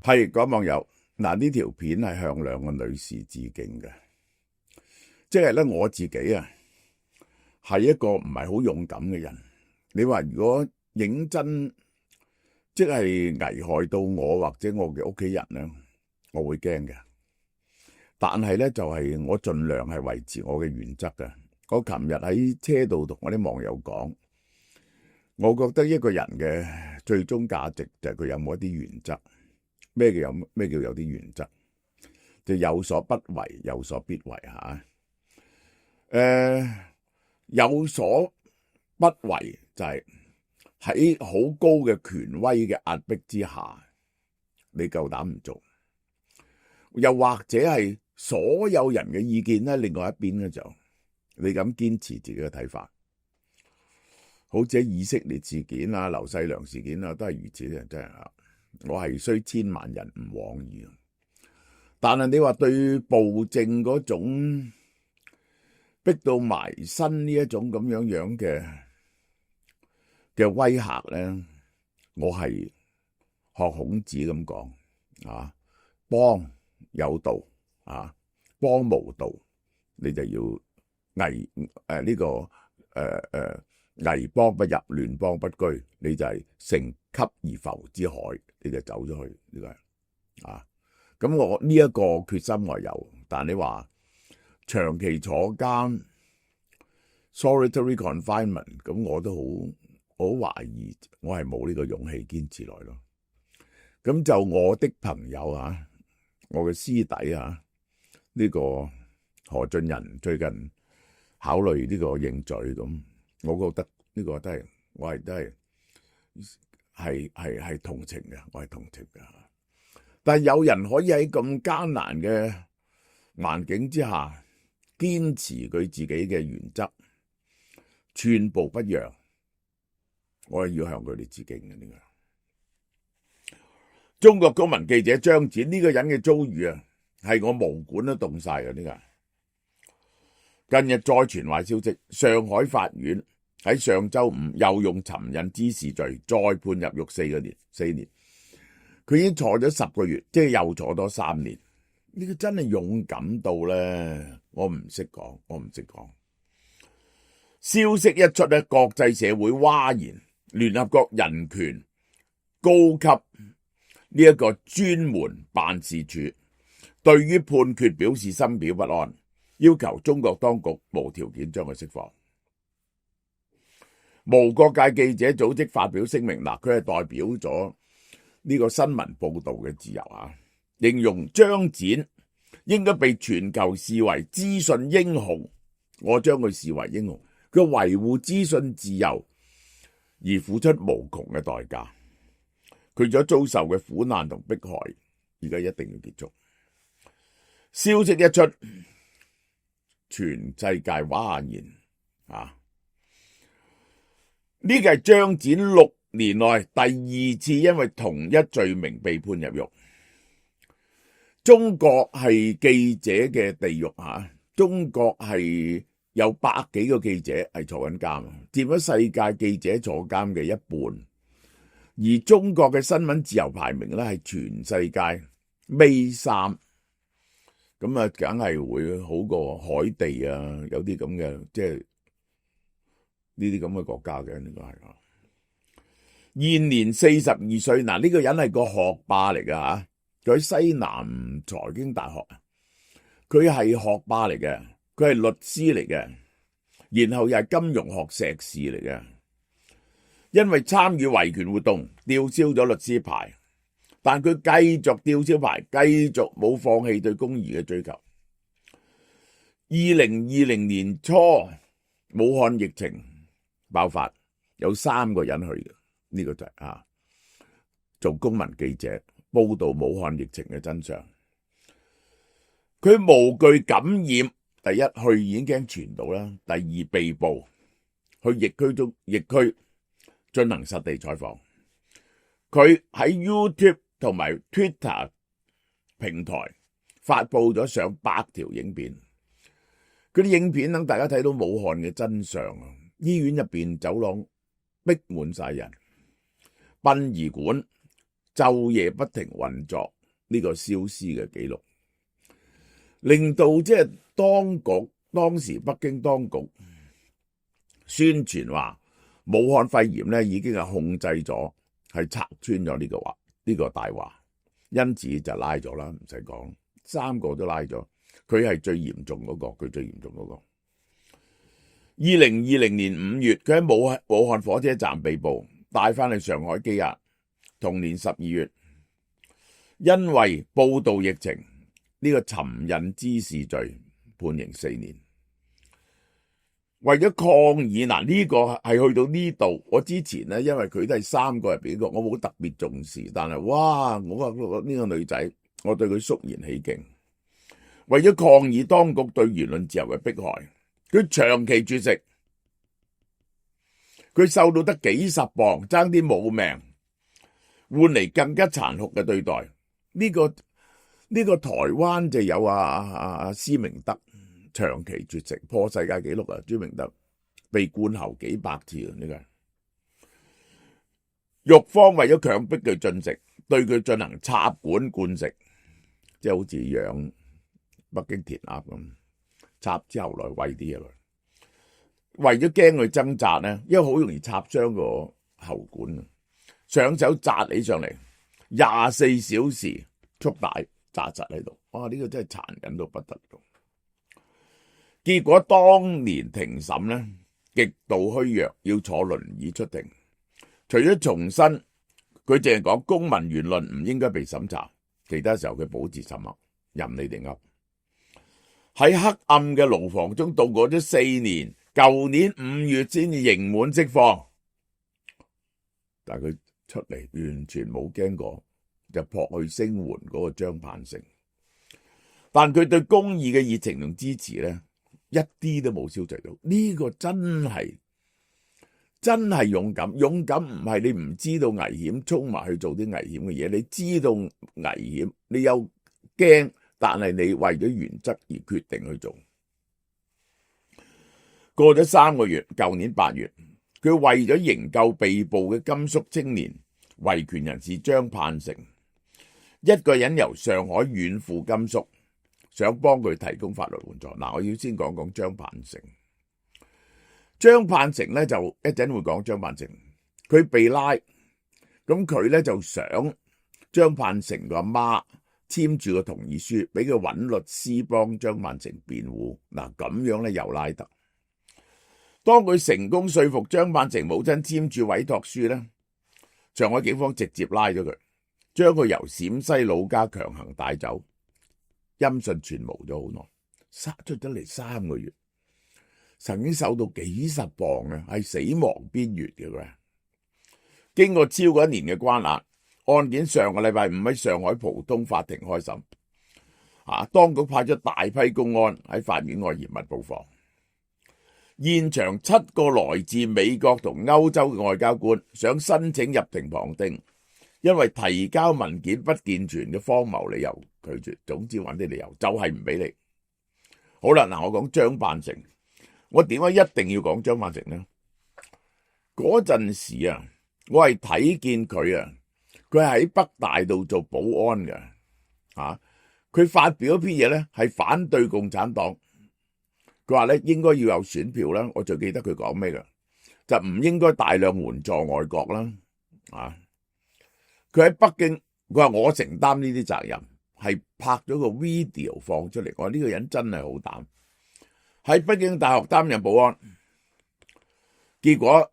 係各位網友，嗱，呢條片係向兩個女士致敬嘅，即係咧我自己啊係一個唔係好勇敢嘅人。你話如果認真即係危害到我或者我嘅屋企人咧，我會驚嘅。但係咧就係我盡量係維持我嘅原則嘅。我琴日喺車度同我啲網友講，我覺得一個人嘅最終價值就係佢有冇一啲原則。咩叫有啲原則？就有所不為，有所必為吓。有所不為就係喺好高嘅權威嘅壓迫之下，你夠膽唔做？又或者係所有人嘅意見咧，另外一邊咧就你咁堅持自己嘅睇法，好似以色列事件啊、劉細良事件啊，都係如此嘅，真係啊！我係雖千萬人唔往矣，但係你話對暴政嗰種逼到埋身呢一種咁樣嘅威嚇咧，我係學孔子咁講啊，邦有道啊，邦無道，你就要危邦不入，亂邦不居，你就係乘楫而浮之海，你就走咗去呢個啊。咁我呢一個決心我有，但你話長期坐監 solitary confinement， 咁我都好懷疑我係冇呢個勇氣堅持來咯。咁就我的朋友啊，我嘅師弟啊，呢個何俊仁最近考慮呢個認罪咁。我覺得呢個都係我係同情嘅，我係同情嘅。但係有人可以喺咁艱難嘅環境之下堅持佢自己嘅原則，寸步不讓，我係要向佢哋致敬嘅。呢個中國公民記者張展呢個人嘅遭遇啊，係我毛管都凍晒嘅。呢個近日再傳壞消息，上海法院喺上周五又用尋釁滋事罪再判入獄4年，佢已經坐咗10個月，即係又坐多3年。呢個真係勇敢到咧，我唔識講。消息一出咧，國際社會嘩然，聯合國人權高級呢一個專門辦事處對於判決表示深表不安，要求中國當局無條件將佢釋放。無國界記者組織發表聲明，嗱，佢係代表咗呢個新聞報道嘅自由啊，形容張展應該被全球視為資訊英雄，我將佢視為英雄，佢維護資訊自由而付出無窮嘅代價，佢所遭受嘅苦難同迫害，而家一定要結束。消息一出，全世界嘩然啊！呢個係張展6年內第2次因為同一罪名被判入獄。中國係記者嘅地獄啊！中國係有100幾個記者係坐緊監，佔咗世界記者坐監嘅一半。而中國嘅新聞自由排名咧係全世界尾3，咁啊，梗係會好過海地啊，有啲咁嘅即係。呢啲咁嘅國家嘅，應該係啊。現年42歲，嗱，呢個人係個學霸嚟噶吓，佢喺西南財經大學，佢係學霸嚟嘅，佢係律師嚟嘅，然後又係金融學碩士嚟嘅。因為參與維權活動，吊銷咗律師牌，但佢繼續吊銷牌，繼續冇放棄對公義嘅追求。2020年初，武漢疫情爆發，有3個人去嘅，呢個就係做公民記者報道武漢疫情嘅真相。佢無懼感染，第一去已經驚傳到啦，第二被捕，去疫區進行實地採訪。佢喺 YouTube 同埋 Twitter 平台發佈咗上百條影片，嗰啲影片等大家睇到武漢嘅真相啊！醫院入邊走廊逼滿晒人，殯儀館晝夜不停運作，呢個消失嘅記錄，令到即係當時北京當局宣傳話武漢肺炎咧已經係控制咗，係拆穿咗呢個大話，因此就拉咗啦，唔使講，3個都拉咗，佢係最嚴重嗰個，佢最嚴重嗰個。2020年5月，佢喺武漢火車站被捕，帶翻去上海羈押。同年12月，因為報道疫情呢個尋釁滋事罪判刑4年。為咗抗議，呢個係去到呢度。我之前呢，因為佢都係3個入邊一個，我冇特別重視，但係哇，我話呢個女仔，我對佢肅然起敬。為咗抗議當局對言論自由嘅迫害，佢長期絕食，佢瘦到得幾十磅，爭啲冇命，換嚟更加殘酷嘅對待。呢個台灣就有施明德長期絕食破世界紀錄啊！朱明德被灌喉幾百次啊！呢個獄方為咗強迫佢進食，對佢進行插管灌食，即係好似養北京填鴨咁，插之後來餵啲嘢佢。為咗驚佢掙扎呢，因為好容易插傷個喉管啊，上手紮起上嚟，24小時束帶紮實喺度。哇！呢個真係殘忍到不得了。結果當年庭審呢，極度虛弱，要坐輪椅出庭。除咗重申佢淨係講公民言論唔應該被審查，其他時候佢保持沉默，任你哋噏。喺黑暗嘅牢房中度過咗4年，舊年5月先至刑滿釋放。但係佢出嚟完全冇驚過，就撲去聲援嗰個張盼成。但佢對公義嘅熱情同支持呢，一啲都冇消除到。呢個真係勇敢。勇敢唔係你唔知道危險衝埋去做啲危險嘅嘢，你知道危險，你又驚，但係你為咗原則而決定去做。過咗3個月，舊年8月，佢為咗營救被捕嘅甘肅青年維權人士張盼成，一個人由上海遠赴甘肅，想幫佢提供法律援助。我要先講講張盼成。張盼成呢，就一陣會講張盼成，佢被拉，咁佢呢就想張盼成個阿媽簽住個同意書，俾佢揾律師幫張盼成辯護。咁樣呢又拉得。當佢成功說服張盼成母親簽署委託書呢，上海警方直接拉咗佢，將佢由陝西老家強行帶走，音訊全無咗好耐，出咗嚟3個月，曾經瘦到幾十磅啊，係死亡邊緣嘅佢。經過超過1年嘅關押，案件上個禮拜5喺上海浦東法庭開審。當局派咗大批公安喺法院外嚴密布防。現場7個來自美國同歐洲嘅外交官想申請入庭旁聽，因為提交文件不健全嘅荒謬理由拒絕。總之揾啲理由就係唔俾你。好啦，我講張盼成，我點解一定要講張盼成呢？嗰陣時我係睇見佢佢係喺北大度做保安嘅，佢發表一篇嘢呢，係反對共產黨。佢話咧應該要有選票啦，我最記得佢講咩㗎，就唔應該大量援助外國啦。佢喺北京，佢話我承擔呢啲責任，係拍咗個 video 放出嚟。我話呢個人真係好膽，喺北京大學擔任保安，結果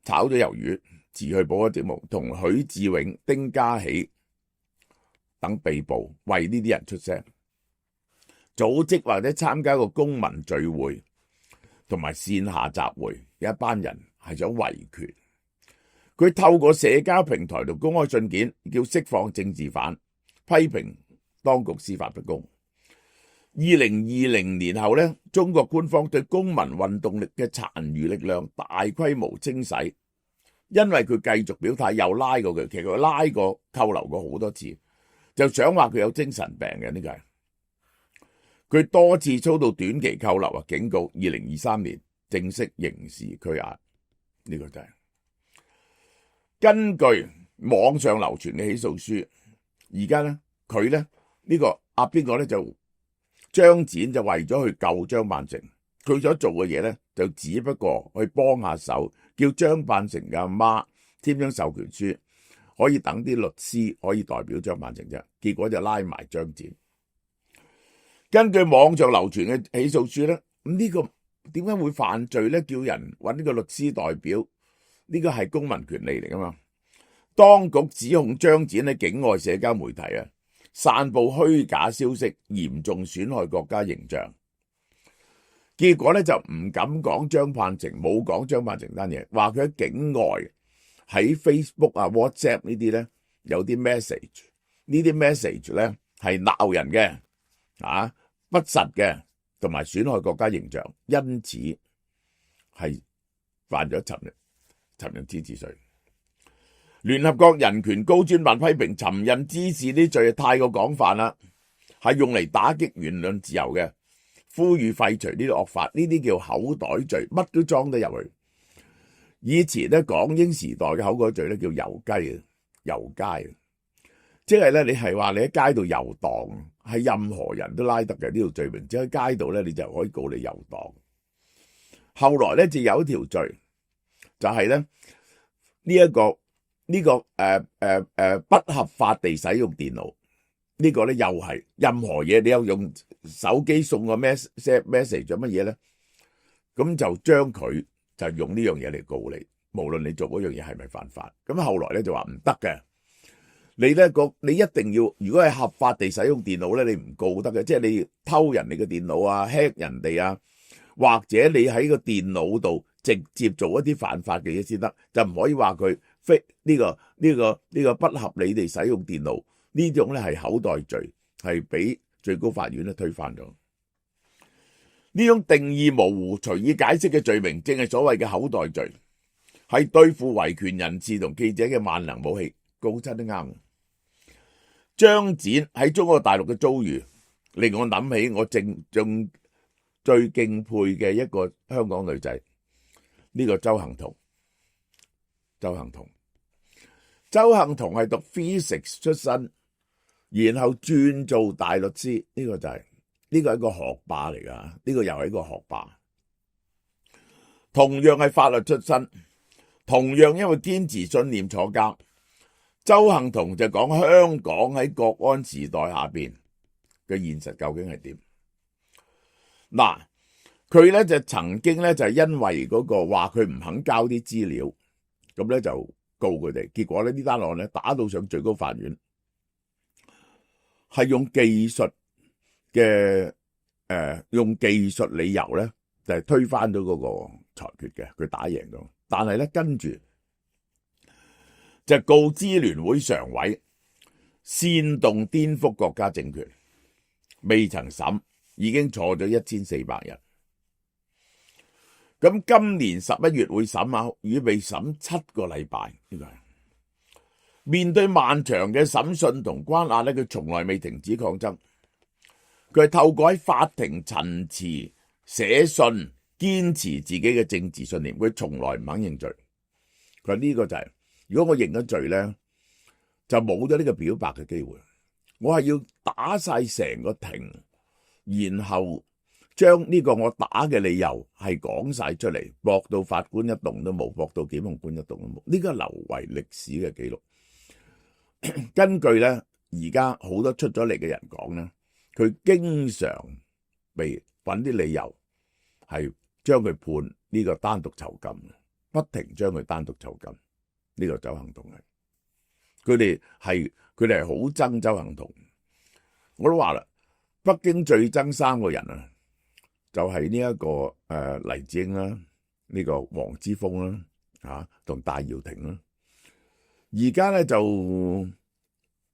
炒咗魷魚，辭去保安職務，同許志永、丁家喜等被捕，為呢啲人出聲。組織或者參加個公民聚會同埋線下集會，有一班人係想維權。佢透過社交平台同公開信件叫釋放政治犯，批評當局司法不公。2020年後呢，中國官方對公民運動力嘅殘餘力量大規模清洗，因為佢繼續表態，又拉過佢，其實佢拉過扣留過好多次，就想話佢有精神病嘅。呢個係佢多次遭到短期扣留警告。2023年正式刑事拘押。呢個就係根據網上流傳嘅起訴書，而家咧佢咧呢個邊個咧就張展就為咗去救張辦成，佢所做嘅嘢咧就只不過去幫下手，叫張辦成嘅阿媽簽張授權書，可以等啲律師可以代表張辦成啫。結果就拉埋張展。根據網上流傳嘅起訴書咧，咁呢個點解會犯罪咧？叫人揾呢個律師代表，呢個係公民權利嚟噶嘛？當局指控張展喺境外社交媒體散布虛假消息，嚴重損害國家形象。結果咧就唔敢講張辦成，冇講張辦成單嘢，話佢喺境外喺 Facebook WhatsApp 呢啲咧有啲 message， 呢啲 message 咧係鬧人嘅不實嘅，同埋損害國家形象，因此係犯咗尋釁滋事罪。聯合國人權高專辦批評尋釁滋事呢罪太過廣泛啦，係用嚟打擊言論自由嘅，呼籲廢除呢啲惡法，呢啲叫口袋罪，乜都裝得入去。以前咧港英時代嘅口袋罪咧叫遊街，即係咧你係話你喺街度遊蕩，係任何人都拉得嘅呢條罪名，即喺街度咧你就可以告你遊蕩。後來咧就有一條罪，就係咧呢個不合法地使用電腦，呢個咧又係任何嘢，你有用手機送個 message 咗乜嘢咧，咁就將佢就用呢樣嘢嚟告你，無論你做嗰樣嘢係咪犯法。咁後來咧就話唔得嘅，你一定要，如果係合法地使用電腦咧，你唔告得嘅，即係你偷人哋嘅電腦hack 人哋或者你喺個電腦度直接做一啲犯法嘅嘢先得，就唔可以話佢呢個不合理地使用電腦，呢種咧係口袋罪，係俾最高法院咧推翻咗。呢種定義模糊、隨意解釋嘅罪名，正係所謂嘅口袋罪，係對付維權人士同記者嘅萬能武器，告親都啱。張展喺中國大陸嘅遭遇，令我諗起我仲最敬佩嘅一個香港女仔，呢個周幸彤。周幸彤係讀 physics 出身，然後轉做大律師，呢個係一個學霸嚟噶，呢個又係一個學霸。同樣係法律出身，同樣因為堅持信念坐監。周幸彤就講香港喺國安時代下邊嘅現實究竟係點？佢咧就曾經咧就係因為嗰個話佢唔肯交啲資料，咁咧就告佢哋，結果咧呢單案咧打到上最高法院，係用技術理由咧就係推翻咗嗰個裁決嘅，佢打贏咗。但係咧跟住就告支聯會常委煽動顛覆國家政權，未曾審，已經坐咗1400日。咁今年11月會審預備審7個禮拜。呢個係面對漫長嘅審訊同關押咧，佢從來未停止抗爭。佢係透過喺法庭陳詞、寫信，堅持自己嘅政治信念。佢從來唔肯認罪。佢話呢個就係，如果我認咗罪咧，就冇咗呢個表白嘅機會。我係要打晒成個庭，然後將呢個我打嘅理由係講晒出嚟，駁到法官一動都冇，駁到檢控官一動都冇。呢個留為歷史嘅記錄。根據咧而家好多出咗嚟嘅人講咧，佢經常被揾啲理由係將佢判呢個單獨囚禁，不停將佢單獨囚禁。呢個周幸彤係，佢哋係好憎周幸彤。我都話啦，北京最憎3個人就係呢一個黎智英啦，呢個黃之鋒啦，同戴耀廷啦。而家咧就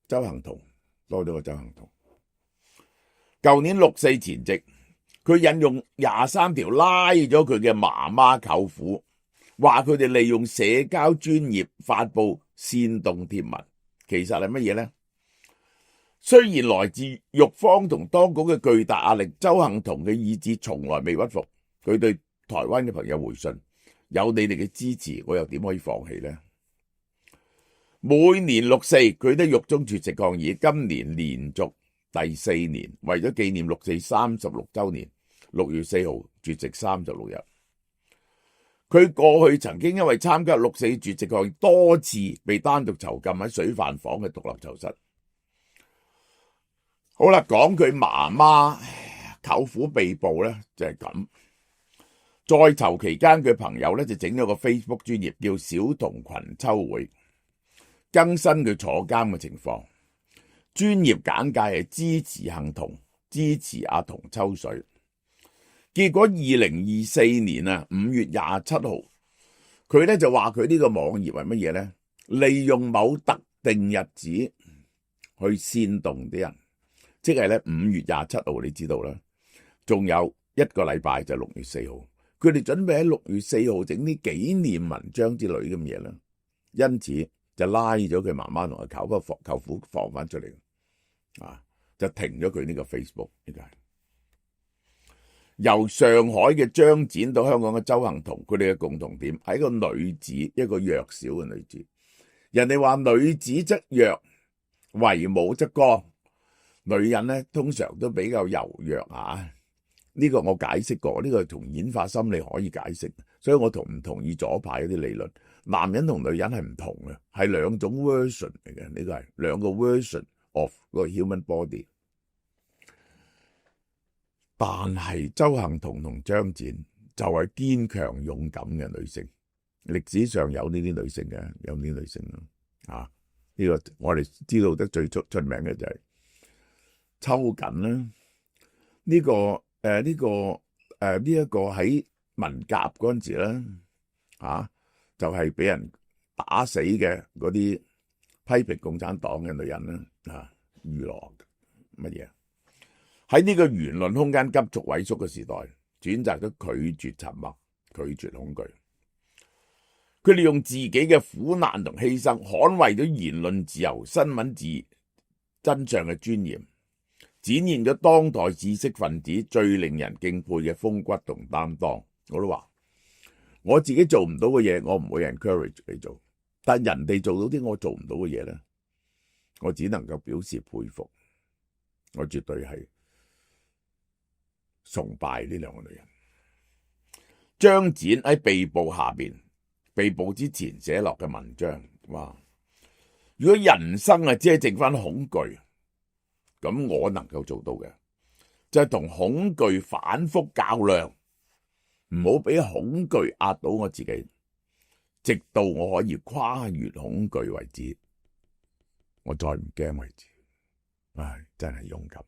周幸彤多咗個周幸彤。舊年6·4前夕，佢引用23條拉咗佢嘅媽媽舅父，話佢哋利用社交專頁發布煽動貼文，其實係乜嘢呢？雖然來自獄方同當局嘅巨大壓力，周幸彤嘅意志從來未屈服。佢對台灣嘅朋友回信：有你哋嘅支持，我又點可以放棄呢？每年六四佢都獄中絕食抗議，今年連續第4年，為咗紀念六四36週年，6月4號絕食36日。佢過去曾經因為參加六四絕食抗議，多次被單獨囚禁喺水飯房嘅獨立囚室。好啦，講佢媽媽舅父被捕咧，就係咁。在囚期間，佢朋友咧就整咗個 Facebook 專頁叫小童群秋會，更新佢坐監嘅情況。專頁簡介係支持幸童，支持阿童抽水。結果2024年5月27號，佢咧就話佢呢個網頁係乜嘢咧？利用某特定日子去煽動啲人，即係咧5月27號，你知道啦，仲有一個禮拜就6月4號。佢哋準備喺6月4號整啲紀念文章之類咁嘢啦，因此就拉咗佢媽媽同佢舅父放翻出嚟，就停咗佢呢個 Facebook。呢個係由上海嘅張展到香港嘅鄒幸彤，佢哋嘅共同點係一個女子，一個弱小嘅女子。人哋話女子則弱，為母則剛，女人咧通常都比較柔弱啊。呢個我解釋過，呢個從演化心理可以解釋，所以我唔同意左派嗰啲理論。男人同女人係唔同嘅，係兩種 version 嚟嘅，呢個係兩個 version of 個 human body。但係鄒幸彤同張展就係堅強勇敢嘅女性，歷史上有呢啲女性嘅，有呢啲女性咯。呢個我哋知道得最出名嘅就係秋瑾啦，呢個喺文革嗰陣時啦，就係俾人打死嘅嗰啲批評共產黨嘅女人啦，娛樂乜嘢？喺呢個言論空間急速萎縮嘅時代，選擇咗拒絕沉默，拒絕恐懼。佢哋用自己嘅苦難同犧牲，捍衛咗言論自由、新聞真相嘅尊嚴，展現咗當代知識分子最令人敬佩嘅風骨同擔當。我都話我自己做唔到嘅嘢，我唔會 encourage 你做，但人哋做到啲我做唔到嘅嘢咧，我只能夠表示佩服。我絕對係崇拜呢兩個女人。張展喺被捕下邊，被捕之前寫落嘅文章，哇！如果人生只係剩翻恐懼，咁我能夠做到嘅就係同恐懼反覆較量，唔好俾恐懼壓倒我自己，直到我可以跨越恐懼為止，我再唔驚為止。唉，真係勇敢。